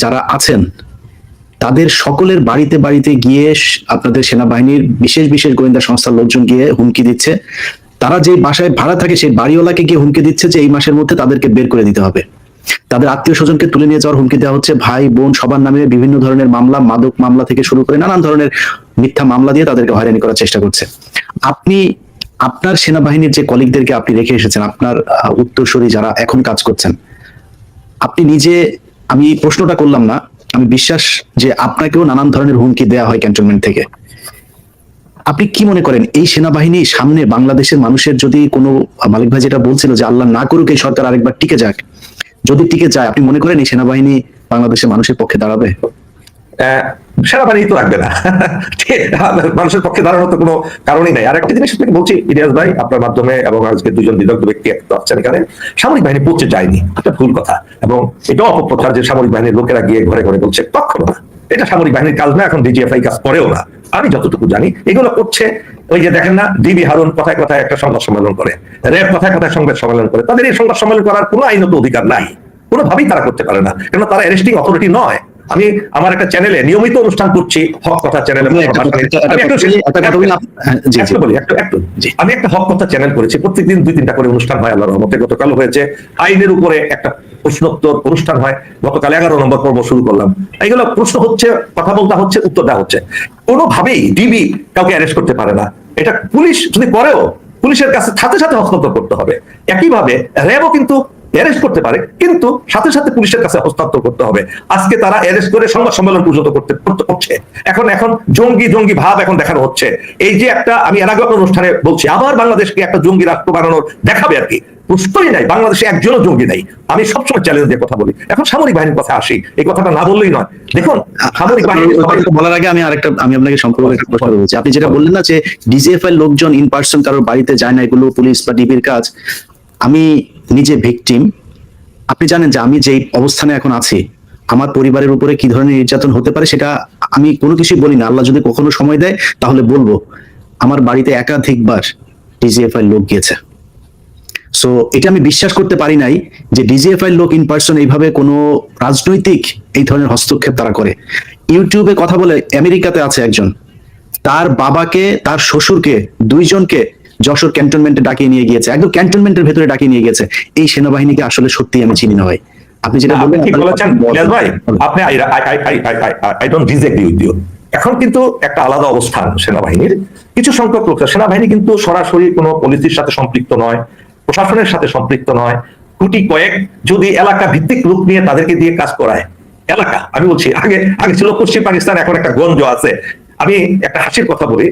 যারা আছেন তাদের সকলের বাড়িতে বাড়িতে গিয়ে আপনাদের সেনাবাহিনীর বিশেষ গোয়েন্দা সংস্থার লোকজন গিয়ে হুমকি দিচ্ছে, তারা যে বাসায় ভাড়া থাকে সেই বাড়িওয়ালাকে গিয়ে হুমকি দিচ্ছে যে এই মাসের মধ্যে তাদেরকে বের করে দিতে হবে। তাদের আত্মীয় স্বজনকে তুলে নিয়ে যাওয়ার হুমকি দেওয়া হচ্ছে, ভাই বোন সবার নামে বিভিন্ন ধরনের মামলা, মাদক মামলা থেকে শুরু করে নানান ধরনের মিথ্যা মামলা দিয়ে তাদেরকে হয়রানি করার চেষ্টা করছে। আপনি আপনার সেনাবাহিনীর যে কলিগদেরকে আপনি রেখে এসেছেন, আপনার উত্তরসূরি যারা এখন কাজ করছেন, আপনি নিজে, আমি প্রশ্নটা করলাম না, আমি বিশ্বাস যে আপনাকেও নানান ধরনের হুমকি দেওয়া হয় ক্যান্টনমেন্ট থেকে। আপনি কি মনে করেন এই সেনাবাহিনী সামনে বাংলাদেশের মানুষের যদি কোনো, মালিক ভাই যেটা বলছিল যে আল্লাহ না করুক এই সরকার আরেকবার টিকে যাক, যদি টিকে যায়, আপনি মনে করেন এই সেনাবাহিনী বাংলাদেশের মানুষের পক্ষে দাঁড়াবে? সেনাবাহিনী তো রাখবে না, মানুষের পক্ষে দাঁড়ানোর তো কোনো কারণই নাই। আর একটা জিনিস আপনাকে বলছি ইলিয়াস ভাই, আপনার মাধ্যমে, এবং আজকে দুজন বিদগ্ধ ব্যক্তি আসছেন এখানে, সামরিক বাহিনী পৌঁছে যায়নি, এটা ভুল কথা, এবং এটাও অপপ্রচার যে সামরিক বাহিনীর লোকেরা গিয়ে ঘরে ঘরে বলছে, কখনো না। এটা সামরিক বাহিনীর কাজ না, এখন ডিজিএফআই কাজ করেও না, আমি যতটুকু জানি। এগুলো করছে ওই যে দেখেন না, ডিবি হারুন কথায় কথায় একটা সংবাদ সম্মেলন করে, র্যাব কথায় কথায় সংবাদ সম্মেলন করে। তাদের এই সংবাদ সম্মেলন করার কোনো আইনত অধিকার নাই, কোনোভাবেই তারা করতে পারে না, কেন তারা অ্যারেস্টিং অথরিটি নয়। আমি আমার একটা চ্যানেলে নিয়মিত অনুষ্ঠান করছি, হক কথা চ্যানেলে। আমি একটা হক কথা চ্যানেল করেছি, প্রত্যেকদিন 2-3টা করে অনুষ্ঠান হয় আল্লাহর রহমতে। গতকাল হয়েছে আইনের উপরে একটা প্রশ্নোত্তর অনুষ্ঠান হয়, গতকাল 11 নম্বর পর্ব শুরু করলাম। এইগুলো প্রশ্ন হচ্ছে, কথা বলতে হচ্ছে, উত্তর দেওয়া হচ্ছে। কোনোভাবেই ডিবি কাউকে অ্যারেস্ট করতে পারে না। এটা পুলিশ যদি করেও পুলিশের কাছে সাথে সাথে হস্তান্তর করতে হবে। একইভাবে র্যাবও কিন্তু অ্যারেস্ট করতে পারে, কিন্তু সাথে সাথে পুলিশের কাছে হস্তান্তর করতে হবে। আজকে তারা অ্যারেস্ট করে সংবাদ সম্মেলন পর্যন্ত করছে। এখন জঙ্গি ভাব এখন দেখানো হচ্ছে। এই যে একটা, আমি এর আগে অনুষ্ঠানে বলছি, আবার বাংলাদেশকে একটা জঙ্গি রাষ্ট্র বানানোর দেখাবে আর কি। প্রশ্নই নাই, বাংলাদেশে একজনও জঙ্গি নাই। আমি সবসময় চ্যালেঞ্জ দিয়ে কথা বলি। এখন সামরিক বাহিনীর কথা আসি, এই কথাটা না বললেই নয়। দেখুন, সামরিক বাহিনী বলার আগে আমি আপনাকে সম্পর্কে একটা প্রশ্ন বলছি। আপনি যেটা বললেন না যে ডিজিএফআই লোকজন ইন পার্সন কারোর বাড়িতে যায় না, এগুলো পুলিশ বা ডিবির কাজ। আমি নিজে ভিকটিম। আপনি জানেন যে আমি যে অবস্থানে এখন আছি, আমার পরিবারের উপরে কি ধরনের নির্যাতন হতে পারে সেটা আমি কোনো কিছুই বলি না। আল্লাহ যদি কখনো সময় দেয় তাহলে বলবো। আমার বাড়িতে একাধিকবার ডিজিএফআই লোক গিয়েছে। সো এটা আমি বিশ্বাস করতে পারি নাই যে ডিজিএফআই লোক ইন পার্সন এইভাবে কোনো রাজনৈতিক এই ধরনের হস্তক্ষেপ তারা করে। ইউটিউবে কথা বলে আমেরিকাতে আছে একজন, তার বাবাকে, তার শ্বশুরকে, দুইজনকে যশোর ক্যান্টনমেন্টে ডাকিয়ে নিয়ে গিয়েছে, একদম ক্যান্টনমেন্টের ভেতরে ডাকিয়ে নিয়ে গেছে। এই সেনাবাহিনীকে আসলে সত্যি আমি চিনি না ভাই। আপনি যেটা বললেন ঠিক বলেছেন ভাই, আপনি I don't disagree with you. এখন কিন্তু একটা আলাদা অবস্থান সেনাবাহিনীর। কিছু সংখ্যক লোক, সেনাবাহিনী কিন্তু সরাসরি কোনো পলিসির সাথে সম্পৃক্ত নয়, প্রশাসনের সাথে সম্পৃক্ত নয়। কোটি কয়েক যদি এলাকা ভিত্তিক লোক নিয়ে তাদেরকে দিয়ে কাজ করায়, এলাকা আমি বলছি, আগে ছিল পশ্চিম পাকিস্তান, এখন একটা গঞ্জ আছে। আমি একটা হাসির কথা বলি,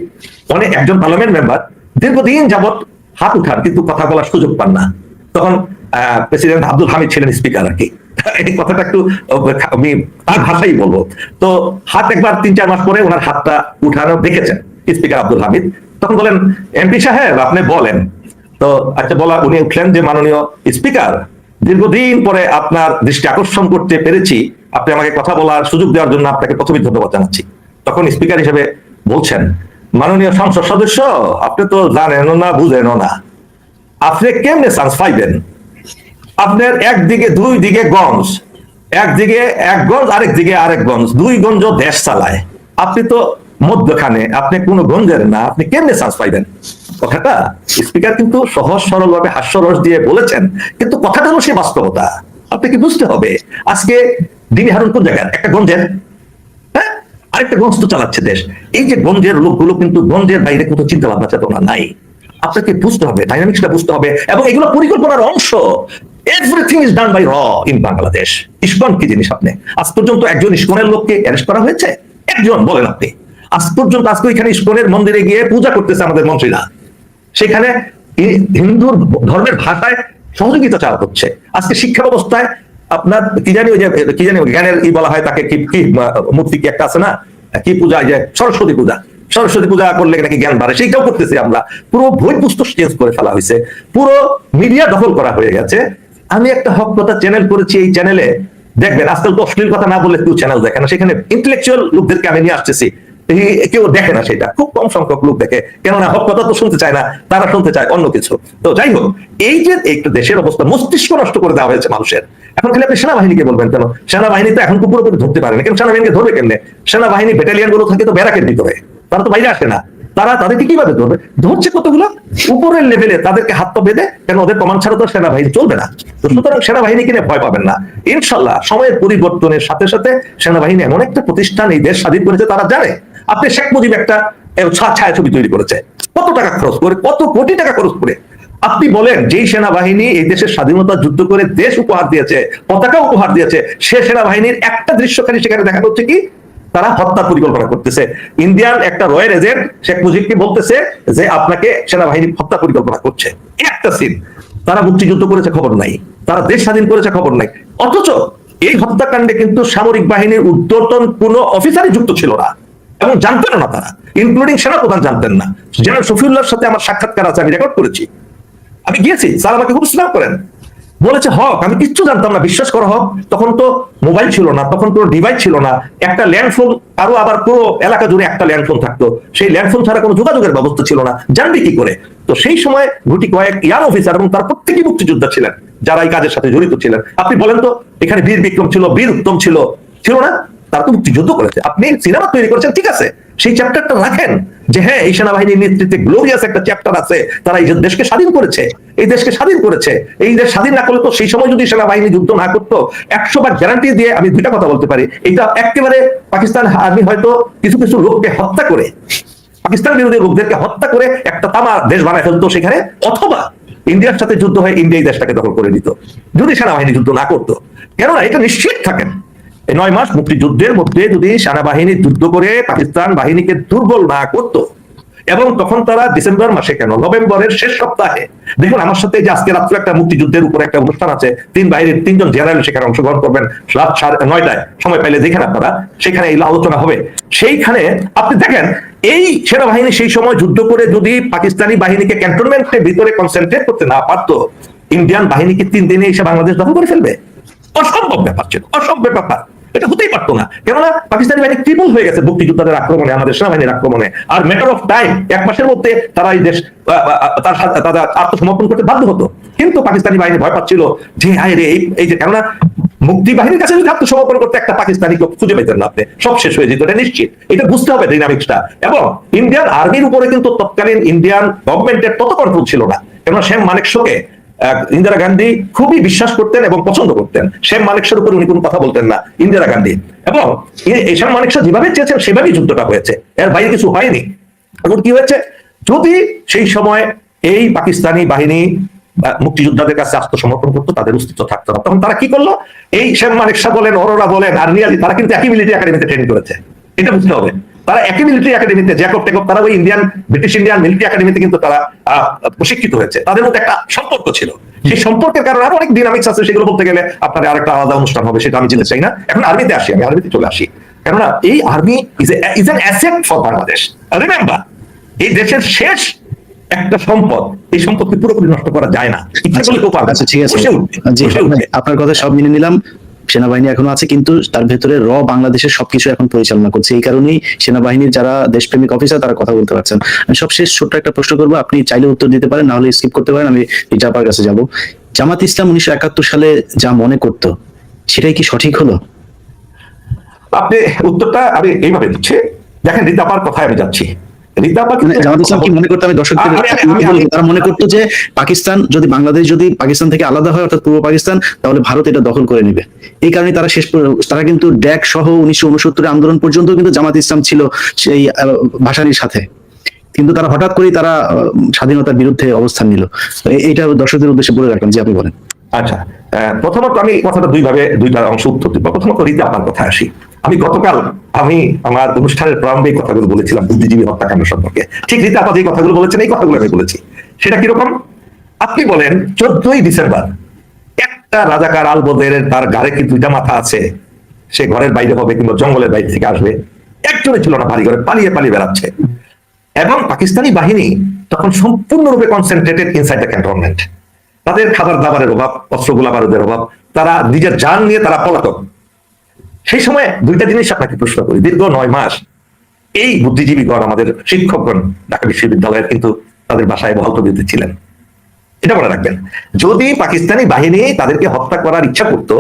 অনেক একজন পার্লামেন্ট মেম্বার দীর্ঘদিন যাবৎ হাত উঠান, কিন্তু কথা বলার সুযোগ পান না। তখন প্রেসিডেন্ট আব্দুল হামিদ ছিলেন স্পিকার আর কি। এই কথাটা একটু আমি তার ভাষাই বলবো। তো হাত একবার 3-4 মাস পরে ওনার হাতটা উঠানো দেখেছেন স্পিকার আব্দুল হামিদ। তখন বলেন, এমপি সাহেব আপনি বলেন। তো আচ্ছা বলা, উনি উঠলেন যে মাননীয় স্পিকার, দীর্ঘদিন পরে আপনার দৃষ্টি আকর্ষণ করতে পেরেছি, আপনি আমাকে কথা বলার সুযোগ দেওয়ার জন্য আপনাকে প্রথমে ধন্যবাদ জানাচ্ছি। তখন স্পিকার হিসেবে বলছেন, মাননীয় সংসদ সদস্য, আপনি তো জানেনও না, বুঝেনও না, আপনি কেমনে চান্স পাইবেন? আপনার একদিকে 2 দিকে গঞ্জ, একদিকে 1 গঞ্জ, আরেক দিকে আরেক গঞ্জ, 2 গঞ্জ দেশ চালায়। আপনি তো মধ্যখানে, আপনি কোন গঞ্জের না, আপনি কেমনে চান্স পাইবেন? কথাটা স্পিকার কিন্তু সহজ সরল ভাবে হাস্যরস দিয়ে বলেছেন, কিন্তু কথাটা হলো সে বাস্তবতা। আপনাকে বুঝতে হবে, আজকে ডিবি হারুন কোন জায়গায়? একটা গঞ্জের, হ্যাঁ, আরেকটা গঞ্জ তো চালাচ্ছে দেশ। এই যে গঞ্জের লোকগুলো কিন্তু গঞ্জের বাইরে কোনো চিন্তা ভাবনা চেতনা নাই। আপনাকে বুঝতে হবে, ডাইনামিক্সটা বুঝতে হবে, এবং এগুলো পরিকল্পনার অংশ। এভরিথিং ইজ ডান বাই র ইন বাংলাদেশ। ইসকন কি জিনিস? আপনি আজ পর্যন্ত একজন ইসকনের লোককে অ্যারেস্ট করা হয়েছে? একজন বলেন আপনি? আজ পর্যন্ত আজকে এখানে ইসকনের মন্দিরে গিয়ে পূজা করতেছে আমাদের মন্ত্রীরা, সেখানে হিন্দু ধর্মের ভাষায় সহযোগিতা চাওয়া হচ্ছে। আজকে শিক্ষা ব্যবস্থায় আপনার কি জানি ওই যে কি জানি জ্ঞানের বলা হয় তাকে, কি মূর্তি কি একটা আছে না, কি পূজা, যে সরস্বতী পূজা, সরস্বতী পূজা করলে নাকি জ্ঞান বাড়ে, সেইটাও করতেছি আমরা। পুরো বই পুস্তক চেঞ্জ করে ফেলা হয়েছে, পুরো মিডিয়া দখল করা হয়ে গেছে। আমি একটা হক কথা চ্যানেল করেছি, এই চ্যানেলে দেখবেন আজকাল তো অশ্লীল কথা না বললে কেউ চ্যানেল দেখে না। সেখানে ইন্টেলেকচুয়াল লোকদেরকে আমি নিয়ে আসতেছি, কেউ দেখে না, সেটা খুব কম সংখ্যক লোক দেখে, কেননা হক কথা তো শুনতে চায় না, তারা শুনতে চায় অন্য কিছু। তো যাই হোক, এই যে একটা দেশের অবস্থা, মস্তিষ্ক নষ্ট করে দেওয়া হয়েছে মানুষের। এখন খালি আপনি সেনাবাহিনীকে বলবেন কেন? সেনাবাহিনী তো এখন তো পুরোপুরি ধরতে পারে না, কেন সেনাবাহিনীকে ধরবে কেমনে? সেনাবাহিনী ব্যাটালিয়ন গুলো থাকে তো ব্যারাকের ভিতরে, তারা তো বাইরে আসে না। তারা তাদেরকে কিভাবে ধরবে? ধরছে কতগুলো উপরের লেভেলে, তাদেরকে হাত পা বেঁধে, কেন ওদের কমান্ড ছাড়া তো সেনাবাহিনী চলবে না। তো সুতরাং সেনাবাহিনীকে নিয়ে ভয় পাবেন না। ইনশাল্লাহ সময়ের পরিবর্তনের সাথে সাথে সেনাবাহিনী এমন একটা প্রতিষ্ঠান এই দেশ স্বাধীন করেছে, তারা জানে। আপনি শেখ মুজিব একটা ছায়াছবি তৈরি করেছে, কত টাকা খরচ করে, কত কোটি টাকা খরচ করে। আপনি বলেন, যেই সেনাবাহিনী এই দেশের স্বাধীনতা যুদ্ধ করে দেশ উপহার দিয়েছে, পতাকা উপহার দিয়েছে, সে সেনাবাহিনীর একটা দৃশ্যখানি সেখানে দেখা হচ্ছে কি তারা হত্যার পরিকল্পনা করতেছে। ইন্ডিয়ান একটা রয়্যাল এজেন্ট শেখ মুজিবকে বলতেছে যে আপনাকে সেনাবাহিনী হত্যা পরিকল্পনা করছে। একটা সিন, তারা মুক্তিযুদ্ধ করেছে খবর নাই, তারা দেশ স্বাধীন করেছে খবর নাই। অথচ এই হত্যাকাণ্ডে কিন্তু সামরিক বাহিনীর ঊর্ধ্বতন কোন অফিসারই যুক্ত ছিল না, এবং জানতেন না তারা, ইনক্লুডিং সেনাপ্রধান জানতেন না। জেনারেল শফিউল্লাহর সাথে আমার সাক্ষাৎকার আছে, আমি রেকর্ড করেছি। আমি গিয়েছি, স্যার আমাকে খুব স্নেহ করেন। বলেছে হক আমি কিচ্ছু জানতাম না, বিশ্বাস করা হক, তখন তো মোবাইল ছিল না, তখন কোনো ডিভাইস ছিল না, একটা ল্যান্ডফোন, আরো আবার পুরো এলাকা জুড়ে একটা ল্যান্ডফোন থাকতো, সেই ল্যান্ডফোন ছাড়া কোনো যোগাযোগের ব্যবস্থা ছিল না, জানবি কি করে? তো সেই সময় গুটি কয়েক ইয়াং অফিসার এবং তার প্রত্যেকই মুক্তিযোদ্ধা ছিলেন যারা এই কাজের সাথে জড়িত ছিলেন। আপনি বলেন তো, এখানে বীর বিক্রম ছিল, বীর উত্তম ছিল, ছিল না? তারা তো মুক্তিযুদ্ধ করেছে। আপনি সিনেমা তৈরি করেছেন, ঠিক আছে, সেই চ্যাপ্টারটা রাখেন যে হ্যাঁ এই সেনাবাহিনীর নেতৃত্বে গ্লোরিয়াস একটা চ্যাপ্টার আছে, তারা এই দেশকে স্বাধীন করেছে, এই দেশকে স্বাধীন করেছে। এই দেশ স্বাধীন না করলে তো সেই সময় যদি সেনাবাহিনী যুদ্ধ না করতো, 100 বার গ্যারান্টি দিয়ে আমি দুইটা কথা বলতে পারি, এটা একেবারে পাকিস্তান আর্মি হয়তো কিছু কিছু লোককে হত্যা করে, পাকিস্তান বিরোধী লোকদেরকে হত্যা করে একটা তামা দেশ বানায় ফেলতো সেখানে, অথবা ইন্ডিয়ার সাথে যুদ্ধ হয়ে ইন্ডিয়া এই দেশটাকে দখল করে দিত যদি সেনাবাহিনী যুদ্ধ না করতো। কেননা এটা নিশ্চিত থাকেন, এই 9 মাস মুক্তিযুদ্ধের মধ্যে যদি সেনাবাহিনী যুদ্ধ করে পাকিস্তান বাহিনীকে দুর্বল না করতো, এবং তখন তারা ডিসেম্বর মাসে কেন নভেম্বরের শেষ সপ্তাহে, দেখুন আমার সাথে যে আজকে রাত্রে একটা মুক্তিযুদ্ধের উপরে একটা অনুষ্ঠান আছে, 3 বাহিনীর 3 জন জেনারেল সেখানে অংশগ্রহণ করবেন রাত 9:30 সময় পাইলে দেখেন আপনারা, সেখানে এই আলোচনা হবে। সেইখানে আপনি দেখেন এই সেনাবাহিনী সেই সময় যুদ্ধ করে যদি পাকিস্তানি বাহিনীকে ক্যান্টনমেন্টের ভিতরে কনসেন্ট্রেট করতে না পারতো, ইন্ডিয়ান বাহিনীকে 3 দিনে এসে বাংলাদেশ দখল করে ফেলবে? অসম্ভব ব্যাপার ছিল, অসম্ভব ব্যাপার, এটা হতেই পারতো না। কেননা পাকিস্তানি বাহিনী ট্রিপল হয়ে গেছে মুক্তিযোদ্ধাদের আক্রমণে, আমাদের সেনাবাহিনীর আক্রমণে, আর ম্যাটার অফ টাইম 1 মাসের মধ্যে তারা এই দেশ তারা আত্মসমর্পণ করতে বাধ্য হতো। কিন্তু পাকিস্তানি বাহিনী ভয় পাচ্ছিল যে হায় রে, এই যে, কেননা মুক্তি বাহিনীর কাছে যদি আত্মসমর্পণ করতে একটা পাকিস্তানিকে খুঁজে পেতেন না আপনি, সব শেষ হয়ে যেত, এটা নিশ্চিত। এটা বুঝতে হবে ডাইনামিক্সটা। এবং ইন্ডিয়ান আর্মির উপরে কিন্তু তৎকালীন ইন্ডিয়ান গভর্নমেন্টের তত কন্ট্রোল ছিল না, কেননা শ্যাম মানেকশকে ইন্দিরা গান্ধী খুবই বিশ্বাস করতেন এবং পছন্দ করতেন। শ্যাম মানেকশার উপর উনি কোনো কথা বলতেন না, ইন্দিরা গান্ধী, এবং শ্যাম মানেকশা যেভাবে চেয়েছেন সেভাবেই যুদ্ধটা হয়েছে, এর বাইরে কিছু হয়নি। এখন কি হয়েছে, যদি সেই সময় এই পাকিস্তানি বাহিনী মুক্তিযোদ্ধাদের কাছে আত্মসমর্পণ করতো, তাদের অস্তিত্ব থাকতো না। তখন তারা কি করলো, এই শ্যাম মানেকশা বলেন, অরোরা বলেন, আর নিয়াজি, তারা কিন্তু একই মিলিটারি একাডেমিতে ট্রেনিং করেছে, এটা বুঝতে হবে। তারা একই মিলিটারি একাডেমিতে, জ্যাকব টেকব, তারা ওই ব্রিটিশ ইন্ডিয়ান মিলিটারি একাডেমিতে কিন্তু তারা প্রশিক্ষিত হয়েছে, তাদের মধ্যে একটা সম্পর্ক ছিল। সেই সম্পর্কের কারণে আরো অনেক ডিনামিক্স আছে, সেগুলো বলতে গেলে আপনার আরেকটা আলাদা অনুষ্ঠান হবে, সেটা আমি যেতে চাই না। এখন আর্মিতে আসি, আমি আর্মিতে চলে আসি, কেননা এই army is an asset for Bangladesh. Remember, এই দেশের শেষ একটা সম্পদ, এই সম্পদকে পুরোপুরি নষ্ট করা যায় না। আচ্ছা ঠিক আছে, আপনার কথা সব মেনে নিলাম, সেনাবাহিনী এখনো আছে, কিন্তু তার ভেতরে বাংলাদেশের সবকিছু এখন পরিচালনা করছে। এই কারণেই সেনাবাহিনীর যারা দেশপ্রেমিক অফিসার তারা কথা বলতে পারছেন। আমি সবশেষ ছোট্ট একটা প্রশ্ন করবো, আপনি চাইলে উত্তর দিতে পারেন, না হলে স্কিপ করতে পারেন, আমি রিজাপার কাছে যাব। জামাত ইসলাম 1971 সালে যা মনে করতো সেটাই কি সঠিক হলো? আপনি উত্তরটা আমি এইভাবে দিচ্ছি, দেখেন রিতাপার কথায় আমি যাচ্ছি। জামাত ইসলাম কি মনে করতো, আমি দর্শকদের তারা মনে করতো যে পাকিস্তান যদি, বাংলাদেশ যদি পাকিস্তান থেকে আলাদা হয়, অর্থাৎ পূর্ব পাকিস্তান, তাহলে ভারত এটা দখল করে নেবে। এই কারণে তারা কিন্তু ড্যাক সহ 1969 আন্দোলন পর্যন্ত কিন্তু জামাত ইসলাম ছিল সেই ভাসানীর সাথে, কিন্তু তারা হঠাৎ করেই তারা স্বাধীনতার বিরুদ্ধে অবস্থান নিল। এইটা দর্শকদের উদ্দেশ্যে বলে রাখলাম, যে আপনি বলেন। আচ্ছা, প্রথমত আমি কথাটা দুইটা অংশ উত্তর দিব। প্রথমত রিতাপার কথা আসি। আমি গতকাল আমার অনুষ্ঠানের প্রারম্ভে কথাগুলো বলেছিলাম বুদ্ধিজীবী হত্যাকাণ্ড সম্পর্কে, ঠিক রিতাপা যে কথাগুলো বলেছেন এই কথাগুলো আমি বলেছি। সেটা কিরকম, আপনি বলেন 14ই ডিসেম্বর একটা রাজাকার আলবদরের তার ঘরে কি 2টা মাথা আছে, সে ঘরের বাইরে হবে কিংবা জঙ্গলের বাইরে থেকে আসবে, একজনে ছিল না, বাড়ি ঘরে পালিয়ে পালিয়ে বেড়াচ্ছে। এবং পাকিস্তানি বাহিনী তখন সম্পূর্ণরূপে কনসেন্ট্রেটেড ইনসাইড দ্য ক্যান্টনমেন্ট, তাদের খাবার দাবারের অভাব, অস্ত্র গোলা বারুদের অভাব, তারা নিজের জান নিয়ে তারা পলাতক। সেই সময় দুইটা জিনিস আপনাকে প্রশ্ন করি, দীর্ঘ 9 মাস এই বুদ্ধিজীবীগণ, আমাদের শিক্ষকগণ ঢাকা বিশ্ববিদ্যালয়ের কিন্তু তাদের বাসায় বহাল তবিয়তে ছিলেন, এটা মনে রাখবেন। যদি পাকিস্তানি বাহিনী তাদেরকে হত্যা করার ইচ্ছা করত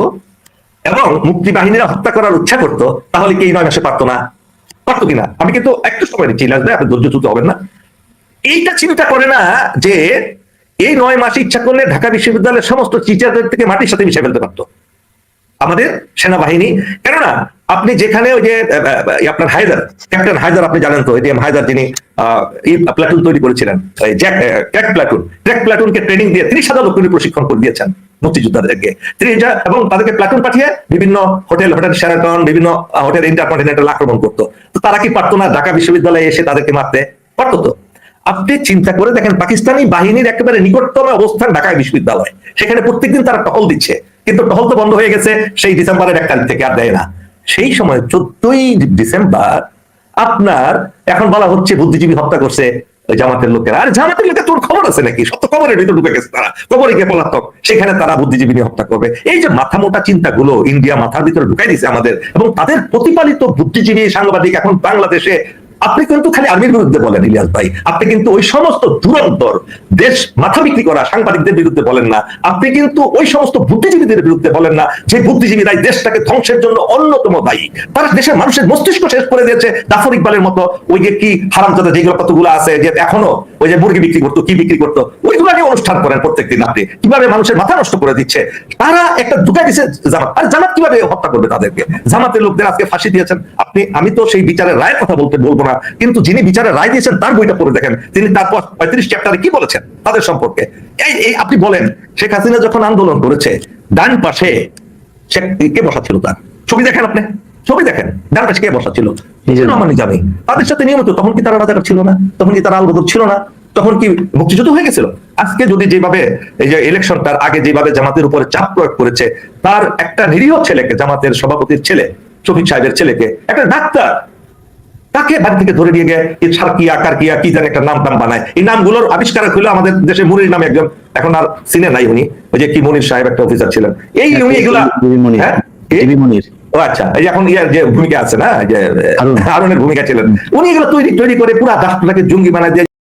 এবং মুক্তি বাহিনীরা হত্যা করার ইচ্ছা করত, তাহলে কি এই 9 মাসে পারতো না? পারতো কিনা? আমি কিন্তু একটু সময় দিচ্ছি, আপনি ধৈর্যচ্যুত হবেন না। এইটা চিন্তা করে না যে এই 9 মাস ইচ্ছা করলে ঢাকা বিশ্ববিদ্যালয়ের সমস্ত টিচারদের থেকে মাটির সাথে মিশে ফেলতে পারতো আমাদের সেনাবাহিনী। কেননা আপনি যেখানে ওই যে আপনার হায়দার, ক্যাপ্টেন হায়দার, আপনি জানেন তো, এটিএম হায়দার, যিনি প্লাটুন তৈরি করেছিলেন, ক্র্যাক প্লাটুনকে ট্রেনিং দিয়ে 30,000 লোক প্রশিক্ষণ করে দিয়েছেন মুক্তিযোদ্ধাদেরকে, এবং তাদেরকে প্লাটুন পাঠিয়ে বিভিন্ন হোটেল শেরাটন, বিভিন্ন হোটেল ইন্টারকন্টিনেন্টাল আক্রমণ করতো। তো তারা কি পারতো না ঢাকা বিশ্ববিদ্যালয়ে এসে তাদেরকে মারতে? পারতো তো। আপনি চিন্তা করে দেখেন, পাকিস্তানি বাহিনীর একেবারে নিকটতম অবস্থান ঢাকা বিশ্ববিদ্যালয়, সেখানে প্রত্যেকদিন তারা টহল দিচ্ছে, কিন্তু টহল তো বন্ধ হয়ে গেছে সেই ডিসেম্বরের 1 তারিখ থেকে, আর দেয় না। সেই সময় 14ই ডিসেম্বর আপনার এখন বলা হচ্ছে বুদ্ধিজীবী হত্যা করছে ওই জামাতের লোকেরা। আর জামাতের লোকের তোর খবর আছে নাকি? সব তো কবরের ভিতর ঢুকে গেছে তারা, কবরে গিয়ে পলাতক, সেখানে তারা বুদ্ধিজীবী নিয়ে হত্যা করবে। এই যে মাথা মোটা চিন্তাগুলো ইন্ডিয়া মাথার ভিতরে ঢুকাই দিছে আমাদের, এবং তাদের প্রতিপালিত বুদ্ধিজীবী সাংবাদিক এখন বাংলাদেশে। আপনি কিন্তু খালি আর্মির বিরুদ্ধে বলেন ইলিয়াস ভাই, আপনি কিন্তু ওই সমস্ত দুরন্তর দেশ মাথা বিক্রি করা সাংবাদিকদের বিরুদ্ধে বলেন না, আপনি কিন্তু ওই সমস্ত বুদ্ধিজীবীদের বিরুদ্ধে বলেন না, যে বুদ্ধিজীবীরাই দেশটাকে ধ্বংসের জন্য অন্যতম দায়ী। তারা দেশের মানুষের মস্তিষ্ক শেষ করে দিয়েছে জাফর ইকবালের মতো। ওই যে কি হারামজাদা যেগুলো কতগুলো আছে, যে এখনো ওই যে মুরগি বিক্রি করতো, কি বিক্রি করতো, ওইগুলো নিয়ে অনুষ্ঠান করেন প্রত্যেকদিন আপনি, কিভাবে মানুষের মাথা নষ্ট করে দিচ্ছে। তারা একটা ঢুকাই দিচ্ছে জামাত। আর জামাত কিভাবে হত্যা করবে তাদেরকে? জামাতের লোকদের আজকে ফাঁসি দিয়েছেন আপনি। আমি তো সেই বিচারের রায়ের কথা বলবো না, কিন্তু যিনি বিচারের রায় দিয়েছেন তার বইটা পড়ে দেখেন, তিনি তারপর 35 চ্যাপ্টারে কি বলেছেন তাদের সম্পর্কে। এই আপনি বলেন, শেখ হাসিনা যখন আন্দোলন করেছে, ডান পাশে কে বসা ছিল? তার ছবি দেখেন, আপনি ছবি দেখেন, ডান পাশে কে বসা ছিল? রহমান নিজামী। তাদের সাথে নিয়মিত, তখন কি তারা রাজাকার ছিল না? তখন কি তারা আল বদর ছিল না? তখন কি মুক্তিযুদ্ধ হয়ে গেছিল? আজকে যদি যেভাবে এই যে ইলেকশনটার আগে যেভাবে জামাতের উপরে চাপ প্রয়োগ করেছে, তার একটা নিরীহ ছেলেকে, জামাতের সভাপতির ছেলে, শফিক সাহেবের ছেলেকে, একটা ডাক্তার, তাকে বাড়ি থেকে ধরে নিয়ে গিয়ে সারকিয়া কারকিয়া কি জানি একটা নাম বানায়। এই নামগুলোর আবিষ্কারক হলো আমাদের দেশে মুনির নামে একজন, এখন আর সিনে নাই উনি, ওই যে কি মনির সাহেব একটা অফিসার ছিলেন। এই উনি এগুলা, ও আচ্ছা, এই যে এখন ইয়ার যে ভূমিকা আছে না, যে হারুনের ভূমিকা ছিলেন উনি, এগুলো তৈরি করে পুরো রাষ্ট্রটাকে জঙ্গি বানায় দিয়ে